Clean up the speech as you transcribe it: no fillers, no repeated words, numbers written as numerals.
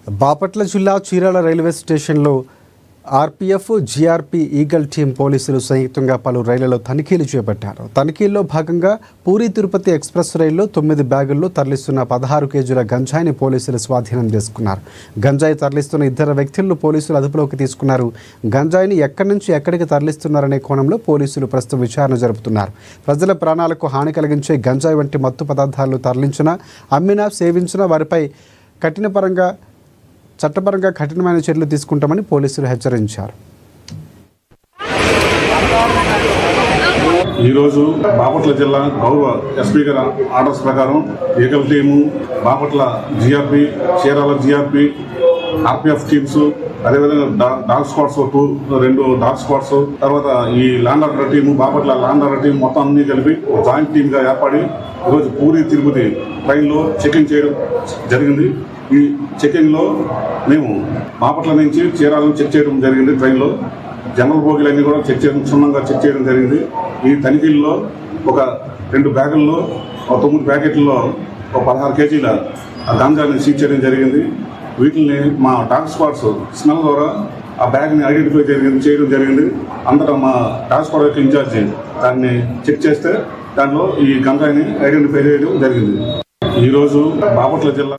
బాపట్ల జిల్లా చీరాల రైల్వే స్టేషన్లో RPF, GRP, eagle team పోలీసులు సంయుక్తంగా పలు రైళ్లలో తనిఖీలు చేపట్టారు. తనిఖీల్లో భాగంగా పూరీ తిరుపతి ఎక్స్ప్రెస్ రైల్లో 9 బ్యాగుల్లో తరలిస్తున్న 16 కేజీల గంజాయిని పోలీసులు స్వాధీనం చేసుకున్నారు. గంజాయి తరలిస్తున్న 2 వ్యక్తులను పోలీసులు అదుపులోకి తీసుకున్నారు. గంజాయిని ఎక్కడి నుంచి ఎక్కడికి తరలిస్తున్నారనే కోణంలో పోలీసులు ప్రస్తుతం విచారణ జరుపుతున్నారు. ప్రజల ప్రాణాలకు హాని కలిగించే గంజాయి వంటి మత్తు పదార్థాలను తరలించినా, అమ్మినా, సేవించినా వారిపై చట్టపరంగా కఠినమైన చర్యలు తీసుకుంటామని పోలీసులు హెచ్చరించారు. ఈరోజు బాపట్ల జిల్లా గౌరవ ఎస్పీ గారి ఆర్డర్స్ ప్రకారం eagle team, Bapatla GRP, Chirala GRP, RPF teams, అదేవిధంగా డాగ్ స్క్వాడ్స్ 2 డాగ్ స్క్వాడ్స్, తర్వాత ఈ land order team, Bapatla land order team మొత్తం అన్ని కలిపి జాయింట్ టీమ్గా ఏర్పడి ఈరోజు పూరీ తిరుపతి ట్రైన్లో చెకింగ్ చేయడం జరిగింది. ఈ చెకింగ్లో మేము బాపట్ల నుంచి చీరాలను చెక్ చేయడం జరిగింది. ట్రైన్లో జనరల్ బోగీలన్నీ కూడా క్షుణ్ణంగా చెక్ చేయడం జరిగింది. ఈ తనిఖీల్లో ఒక 2 బ్యాగుల్లో 9 ప్యాకెట్లలో 16 కేజీల గాంజాని సీజ్ చేయడం జరిగింది. వీటిని మా డాగ్ స్క్వాడ్స్ స్మెల్ ద్వారా ఆ బ్యాగ్ని ఐడెంటిఫై చేయడం జరిగింది. అంతటా మా డాగ్ స్క్వాడ్ యొక్క ఇన్ఛార్జి దాన్ని చెక్ చేస్తే దానిలో ఈ గంజాయిని ఐడెంటిఫై చేయడం జరిగింది. ఈరోజు బాపట్ల జిల్లా